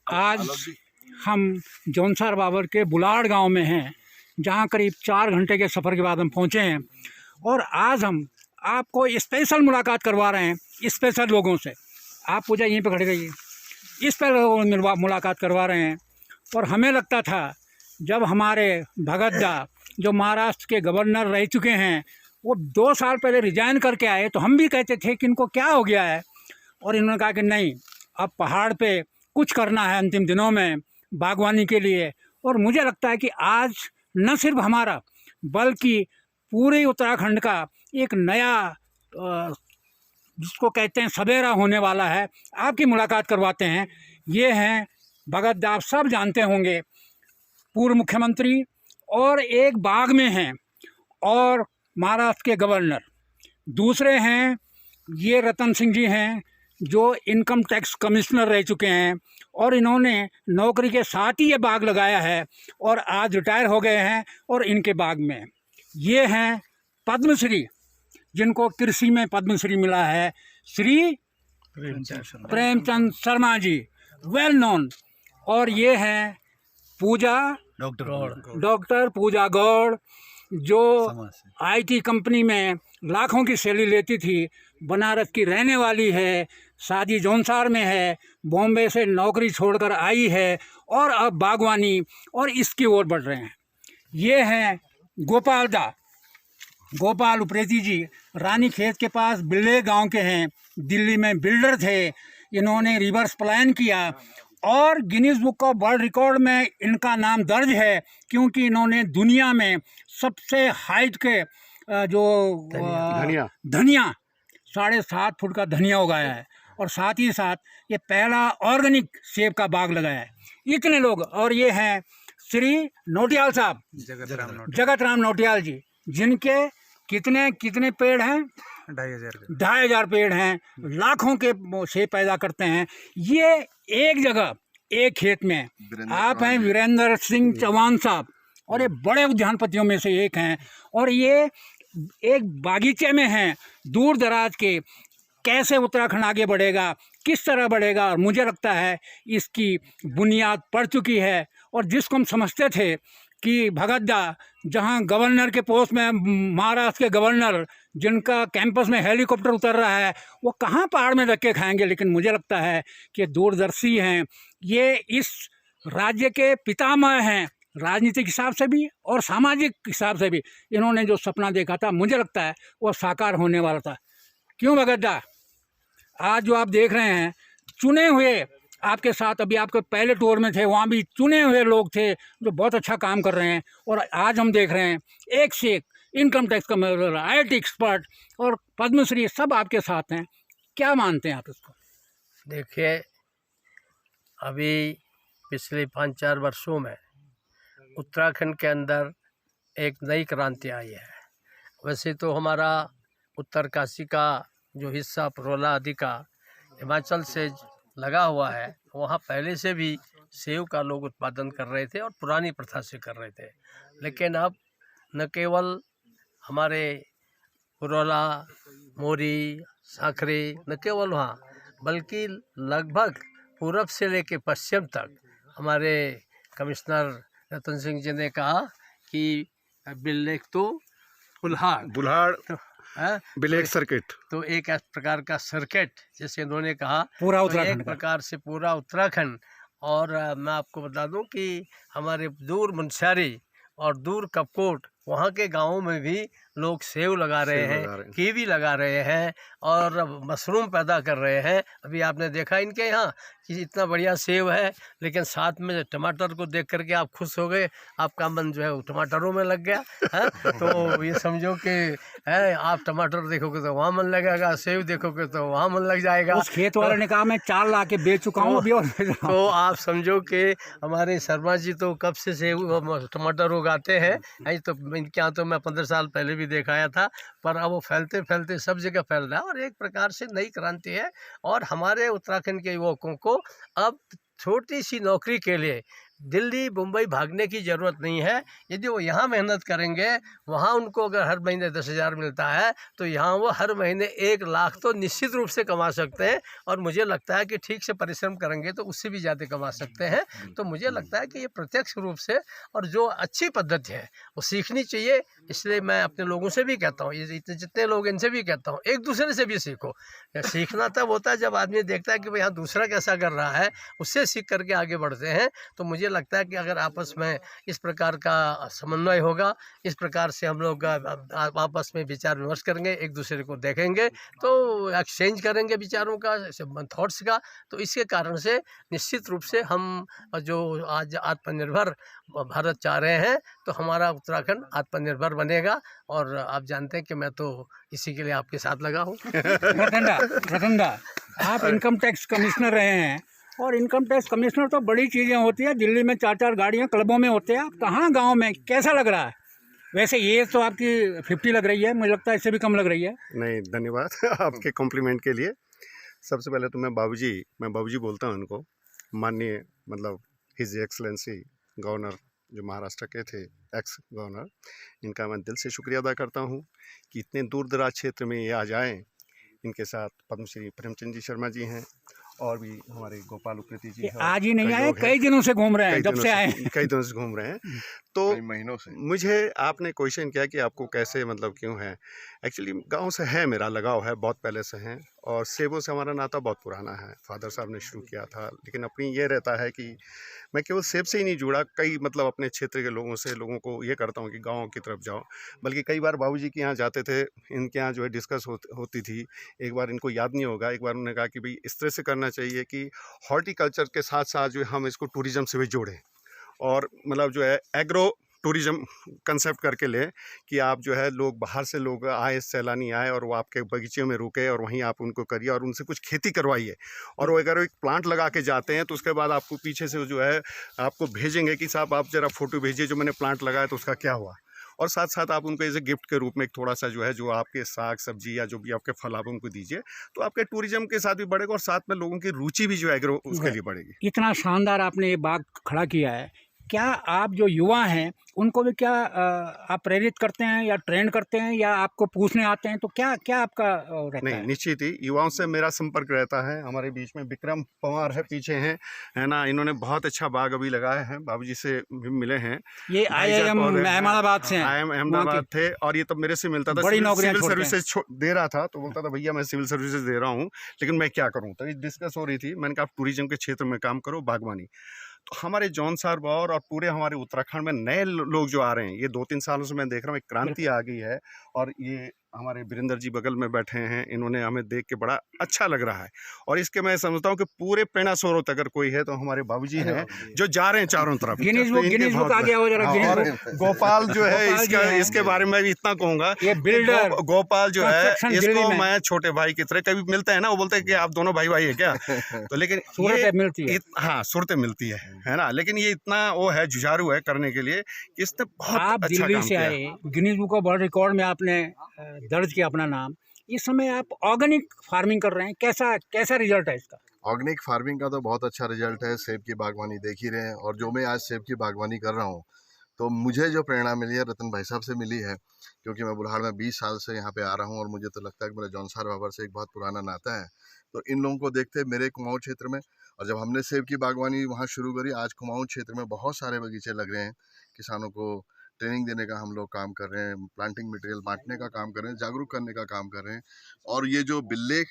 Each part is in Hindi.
आज हम जौनसार बाबर के बुलाड़ गांव में हैं, जहां करीब 4 घंटे के सफ़र के बाद हम पहुंचे हैं। और आज हम आपको स्पेशल मुलाकात करवा रहे हैं स्पेशल लोगों से। आप पूजा यहीं पे खड़े रहिए। स्पेशल लोगों से मुलाकात करवा रहे हैं। और हमें लगता था जब हमारे भगत दा जो महाराष्ट्र के गवर्नर रह चुके हैं वो 2 साल पहले रिजाइन करके आए, तो हम भी कहते थे कि इनको क्या हो गया है। और इन्होंने कहा कि नहीं, अब पहाड़ पे कुछ करना है अंतिम दिनों में बागवानी के लिए। और मुझे लगता है कि आज न सिर्फ हमारा बल्कि पूरे उत्तराखंड का एक नया जिसको कहते हैं सवेरा होने वाला है। आपकी मुलाकात करवाते हैं। ये हैं भगत दा, आप सब जानते होंगे, पूर्व मुख्यमंत्री और एक बाग में हैं और महाराष्ट्र के गवर्नर। दूसरे हैं ये रतन सिंह जी हैं जो इनकम टैक्स कमिश्नर रह चुके हैं और इन्होंने नौकरी के साथ ही ये बाग लगाया है और आज रिटायर हो गए हैं और इनके बाग में। ये हैं पद्मश्री, जिनको कृषि में पद्मश्री मिला है, श्री प्रेमचंद शर्मा जी, वेल नोन। और ये हैं पूजा, डॉक्टर पूजा गौड़, जो आईटी कंपनी में लाखों की सैलरी लेती थी, बनारस की रहने वाली है, शादी जौनसार में है, बॉम्बे से नौकरी छोड़कर आई है और अब बागवानी और इसकी ओर बढ़ रहे हैं। ये हैं गोपाल दा, गोपाल उप्रेती जी, रानी खेत के पास बिल्ले गांव के हैं, दिल्ली में बिल्डर थे। इन्होंने रिवर्स प्लान किया और Guinness book of world record में इनका नाम दर्ज है क्योंकि इन्होंने दुनिया में सबसे हाइट के जो धनिया 7.5 फुट का धनिया उगाया है और साथ ही साथ ये पहला ऑर्गेनिक सेब का बाग लगाया है। इतने लोग। और ये हैं श्री नोटियाल साहब, जगत राम नोटियाल जी, जिनके कितने पेड़ हैं? 2,500 पेड़ हैं, लाखों के सेब पैदा करते हैं। ये एक जगह एक खेत में आप हैं वीरेंद्र सिंह चौहान साहब, और ये बड़े उद्यानपतियों में से एक हैं और ये एक बागीचे में हैं दूर दराज के। कैसे उत्तराखंड आगे बढ़ेगा, किस तरह बढ़ेगा, और मुझे लगता है इसकी बुनियाद पड़ चुकी है। और जिसको हम समझते थे कि भगत दा जहां गवर्नर के पोस्ट में, महाराष्ट्र के गवर्नर जिनका कैंपस में हेलीकॉप्टर उतर रहा है, वो कहाँ पहाड़ में धक्के खाएंगे। लेकिन मुझे लगता है कि दूरदर्शी हैं, ये इस राज्य के पितामह हैं, राजनीतिक हिसाब से भी और सामाजिक हिसाब से भी। इन्होंने जो सपना देखा था, मुझे लगता है वो साकार होने वाला था। क्यों भगत दा? आज जो आप देख रहे हैं चुने हुए, आपके साथ अभी आपके पहले टूर में थे, वहाँ भी चुने हुए लोग थे जो बहुत अच्छा काम कर रहे हैं। और आज हम देख रहे हैं एक से एक income tax commissioner, IT expert और पद्मश्री, सब आपके साथ हैं। क्या मानते हैं आप इसको? देखिए, अभी पिछले 5-4 वर्षों में उत्तराखंड के अंदर एक नई क्रांति आई है। वैसे तो हमारा उत्तरकाशी का जो हिस्सा पुरोला आदि का हिमाचल से लगा हुआ है, वहाँ पहले से भी सेब का लोग उत्पादन कर रहे थे और पुरानी प्रथा से कर रहे थे। लेकिन अब न केवल हमारे पुरोला, मोरी, साखरे, न केवल वहाँ बल्कि लगभग पूरब से लेकर पश्चिम तक हमारे कमिश्नर रतन सिंह जी ने कहा कि बिल्लेक तो बुल्हाड़ बिलेक सर्किट, तो एक प्रकार का सर्किट जैसे उन्होंने कहा, पूरा तो उत्तराखंड एक प्रकार से पूरा उत्तराखंड। और मैं आपको बता दूं कि हमारे दूर मुनस्यारी और दूर कपकोट, वहाँ के गांवों में भी लोग सेब लगा रहे हैं, कीवी लगा रहे हैं और मशरूम पैदा कर रहे हैं। अभी आपने देखा इनके यहाँ कि इतना बढ़िया सेब है, लेकिन साथ में टमाटर को देख करके आप खुश हो गए, आपका मन जो है वो टमाटरों में लग गया है। तो ये समझो कि है, आप टमाटर देखोगे तो वहाँ मन लगेगा, सेब देखोगे तो वहाँ मन लग जाएगा। उस खेत वाले ने कहा मैं 4 ला के बेच चुका हूँ अभी और तो आप समझो कि हमारे शर्मा जी तो कब से सेब टमाटर उगाते हैं। तो इनके यहाँ तो मैं 15 साल पहले भी दिखाया था, पर अब वो फैलते फैलते सब जगह फैल रहा है और एक प्रकार से नई क्रांति है। और हमारे उत्तराखंड के युवकों को अब छोटी सी नौकरी के लिए दिल्ली मुंबई भागने की ज़रूरत नहीं है। यदि वो यहाँ मेहनत करेंगे, वहाँ उनको अगर हर महीने 10,000 मिलता है तो यहाँ वो हर महीने 1 लाख तो निश्चित रूप से कमा सकते हैं। और मुझे लगता है कि ठीक से परिश्रम करेंगे तो उससे भी ज़्यादा कमा सकते हैं। तो मुझे लगता है कि ये प्रत्यक्ष रूप से और जो अच्छी पद्धति है वो सीखनी चाहिए। इसलिए मैं अपने लोगों से भी कहता हूँ, ये जितने लोग इनसे भी कहता हूँ, एक दूसरे से भी सीखो। सीखना तब होता है जब आदमी देखता है कि भाई हाँ दूसरा कैसा कर रहा है, उससे सीख करके आगे बढ़ते हैं। तो मुझे लगता है कि अगर आपस में इस प्रकार का समन्वय होगा, इस प्रकार से हम लोग आपस में विचार विमर्श करेंगे, एक दूसरे को देखेंगे, तो एक्सचेंज करेंगे विचारों का, थॉट्स का, तो इसके कारण से निश्चित रूप से हम जो आज आत्मनिर्भर भारत चाह रहे हैं तो हमारा उत्तराखंड आत्मनिर्भर बनेगा। और आप जानते हैं कि मैं तो इसी के लिए आपके साथ लगा हूँ। रतन दा, आप इनकम टैक्स कमिश्नर रहे हैं, और इनकम टैक्स कमिश्नर तो बड़ी चीज़ें होती है, दिल्ली में 4-4 गाड़ियाँ क्लबों में होते हैं, आप कहाँ गांव में, कैसा लग रहा है? वैसे ये तो आपकी 50 लग रही है, मुझे लगता है इससे भी कम लग रही है। नहीं, धन्यवाद आपके कॉम्प्लीमेंट के लिए। सबसे पहले तो मैं बाबूजी बोलता हूँ उनको। माननीय मतलब हिज एक्सलेंसी गवर्नर जो महाराष्ट्र के थे, एक्स गवर्नर, इनका मैं दिल से शुक्रिया अदा करता हूँ कि इतने दूर दराज क्षेत्र में ये आ जाएँ। इनके साथ पद्मश्री प्रेमचंद जी शर्मा जी हैं, और भी हमारे गोपाल उप्रेती जी हैं। आज ही नहीं आए, कई दिनों से घूम रहे हैं, जब से आए कई दिनों से घूम रहे हैं। तो कई महीनों से मुझे आपने क्वेश्चन किया कि आपको कैसे मतलब क्यों है। एक्चुअली गांव से है, मेरा लगाव है, बहुत पहले से है, और सेबों से हमारा नाता बहुत पुराना है। फादर साहब ने शुरू किया था, लेकिन अपनी ये रहता है कि मैं केवल सेब से ही नहीं जुड़ा, कई मतलब अपने क्षेत्र के लोगों को ये करता हूँ कि गाँव की तरफ जाओ। बल्कि कई बार बाबूजी के यहाँ जाते थे, इनके यहाँ जो है डिस्कस होती थी। एक बार इनको याद नहीं होगा, एक बार उन्होंने कहा कि भाई इस तरह से करना चाहिए कि हॉर्टिकल्चर के साथ साथ जो है हम इसको टूरिज़्म से भी जोड़ें, और मतलब जो है एग्रो टूरिज़्म कंसेप्ट करके लें कि आप जो है लोग बाहर से लोग आए, सैलानी आए, और वो आपके बगीचे में रुके और वहीं आप उनको करिए और उनसे कुछ खेती करवाइए। और वो अगर एक प्लांट लगा के जाते हैं तो उसके बाद आपको पीछे से जो है आपको भेजेंगे कि साहब आप ज़रा फ़ोटो भेजिए जो मैंने प्लांट लगाया तो उसका क्या हुआ। और साथ साथ आप उनको एज ए गिफ्ट के रूप में एक थोड़ा सा जो है जो आपके साग सब्जी या जो भी आपके फल आप उनको दीजिए, तो आपके टूरिज्म के साथ भी बढ़ेगा और साथ में लोगों की रुचि भी जो है एग्रो उसके लिए बढ़ेगी। इतना शानदार आपने ये बाग खड़ा किया है, क्या आप जो युवा हैं उनको भी क्या आप प्रेरित करते हैं या ट्रेंड करते हैं या आपको पूछने आते हैं, तो क्या क्या आपका रहता नहीं, है? निश्चित ही युवाओं से मेरा संपर्क रहता है। हमारे बीच में विक्रम पवार है, पीछे हैं, है ना, इन्होंने बहुत अच्छा बाग अभी लगाया है, बाबूजी से भी मिले हैं। ये IIM अहमदाबाद से हैं, IIM अहमदाबाद थे, और ये तब मेरे से मिलता था, बड़ी नौकरियां सिविल छोड़ते हैं। सर्विसेज दे रहा था, तो बोलता था भैया मैं सिविल सर्विसेज दे रहा हूँ लेकिन मैं क्या करूँ। तो ये डिस्कस हो रही थी, मैंने कहा आप टूरिज्म के क्षेत्र में काम करो, बागवानी। तो हमारे जौन सार बौर और पूरे हमारे उत्तराखंड में नए लोग जो आ रहे हैं, ये 2-3 सालों से मैं देख रहा हूँ एक क्रांति आ गई है। और ये हमारे वीरेंद्र जी बगल में बैठे हैं, इन्होंने हमें देख के बड़ा अच्छा लग रहा है। और इसके मैं समझता हूँ कि पूरे प्रेरणा स्रोत अगर कोई है तो हमारे बाबूजी हैं जो जा रहे हैं चारों तरफ। गिनीज बुक आ गया हो जरा, गिनीज और बुक। गोपाल जो है गोपाल जी हैं। इसके बारे में भी इतना कहूँगा, ये बिल्डर गोपाल जो है कंस्ट्रक्शन दिल्ली इसको में। मैं छोटे भाई की तरह, कभी मिलते हैं ना वो बोलते हैं कि आप दोनों भाई भाई है क्या। तो लेकिन सूरतें मिलती है। हाँ, सूरतें मिलती है ना। लेकिन ये इतना वो है, जुझारू है करने के लिए, इसने बहुत आप अच्छा दिल्ली काम से किया। आए, Guinness book of world record में आपने दर्ज किया अपना नाम। इस समय आप ऑर्गेनिक फार्मिंग कर रहे हैं, कैसा रिजल्ट है इसका? ऑर्गेनिक फार्मिंग का तो बहुत अच्छा रिजल्ट है। सेब की बागवानी देख ही रहे हैं, और जो मैं आज सेब की बागवानी कर रहा हूँ तो मुझे जो प्रेरणा मिली है रतन भाई साहब से मिली है, क्योंकि मैं बुल्हाड़ में 20 साल से यहाँ पे आ रहा हूँ, और मुझे तो लगता है कि मेरा जौनसार बाबर से एक बहुत पुराना नाता है। तो इन लोगों को देखते मेरे कुमाऊँ क्षेत्र में, और जब हमने सेब की बागवानी वहाँ शुरू करी, आज कुमाऊँ क्षेत्र में बहुत सारे बगीचे लग रहे हैं। किसानों को ट्रेनिंग देने का हम लोग काम कर रहे हैं, प्लांटिंग मटेरियल बांटने का काम कर रहे हैं, जागरूक करने का काम कर रहे हैं। और ये जो बिल्ले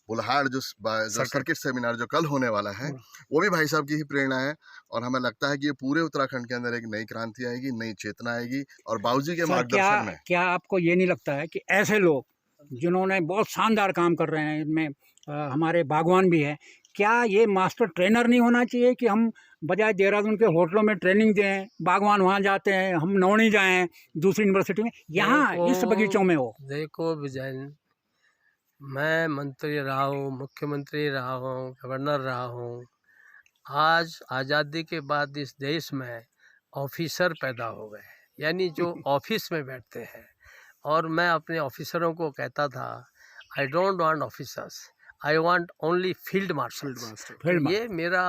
बुल्हाड़ जो सर्किट सेमिनार जो कल होने वाला है, वो भी भाई साहब की ही प्रेरणा है। और हमें लगता है कि ये पूरे उत्तराखंड के अंदर एक नई क्रांति आएगी, नई चेतना आएगी, और बाबूजी के सर, मार्गदर्शन में। क्या आपको ये नहीं लगता है कि ऐसे लोग जिन्होंने बहुत शानदार काम कर रहे हैं, इनमें हमारे बागवान भी हैं, क्या ये मास्टर ट्रेनर नहीं होना चाहिए कि हम बजाय देहरादून के होटलों में ट्रेनिंग दें, बागवान वहाँ जाते हैं, हम नौणी जाएं दूसरी यूनिवर्सिटी में, यहाँ इस बगीचों में हो? देखो विजयन, मैं मंत्री रहा हूँ, मुख्यमंत्री रहा हूँ, गवर्नर रहा हूँ। आज आज़ादी के बाद इस देश में ऑफिसर पैदा हो गए, यानी जो ऑफिस में बैठते हैं। और मैं अपने ऑफिसरों को कहता था, I don't want officers, I want only field marshals. ये मेरा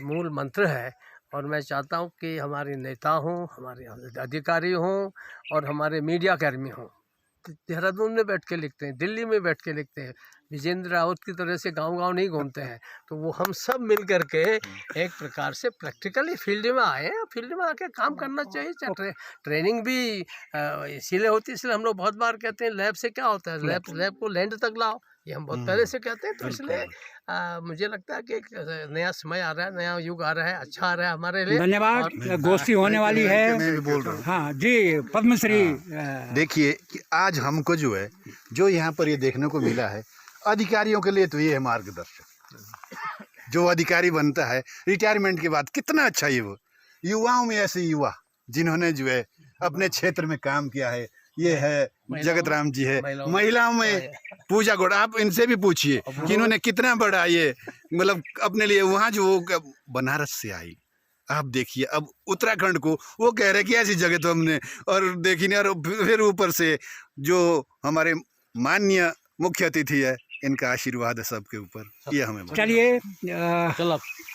मूल मंत्र है। और मैं चाहता हूँ कि हमारे नेता हों, हमारे अधिकारी हों और हमारे मीडिया कर्मी हों, देहरादून में बैठ के लिखते हैं, दिल्ली में बैठ के लिखते हैं, विजेंद्र रावत की तरह से गांव-गांव नहीं घूमते हैं। तो वो हम सब मिल कर के एक प्रकार से प्रैक्टिकली फील्ड में आए, फील्ड में आके काम करना चाहिए। ट्रेनिंग भी इसीलिए होती है, इसलिए हम लोग बहुत बार कहते हैं लैब से क्या होता है, लैब को लैंड तक लाओ, ये हम बहुत पहले से कहते हैं। तो इसलिए मुझे लगता है कि एक नया समय आ रहा है, नया युग आ रहा है, अच्छा आ रहा है हमारे लिए। धन्यवाद। गोष्ठी होने वाली है। मैं भी बोल रहा हूँ। हाँ जी, पद्मश्री। देखिए कि आज हमको जो है, जो यहाँ पर ये देखने को मिला है, अधिकारियों के लिए तो ये है मार्गदर्शक। जो अधिकारी बनता है रिटायरमेंट के बाद, कितना अच्छा ये वो युवाओं में ऐसे युवा जिन्होंने जो है अपने क्षेत्र में काम किया है, ये है जगत राम जी है। महिलाओं में पूजा गौड़, आप इनसे भी पूछिए कि इन्होंने कितना बड़ा ये मतलब अपने लिए, वहाँ जो वो बनारस से आई, आप देखिए अब उत्तराखंड को वो कह रहे कि ऐसी जगह तो हमने और देखी नहीं। और फिर ऊपर से जो हमारे माननीय मुख्य अतिथि है, इनका आशीर्वाद है सबके ऊपर, ये हमें। चलिए,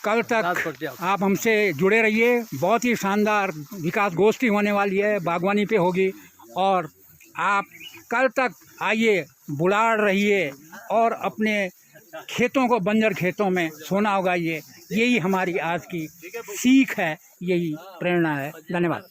कल तक आप हमसे जुड़े रहिए। बहुत ही शानदार विकास गोष्ठी होने वाली है, बागवानी पे होगी। और आप कल तक आइए, बुलाड़ रहिए और अपने खेतों को बंजर खेतों में सोना उगाइए। यही हमारी आज की सीख है, यही प्रेरणा है। धन्यवाद।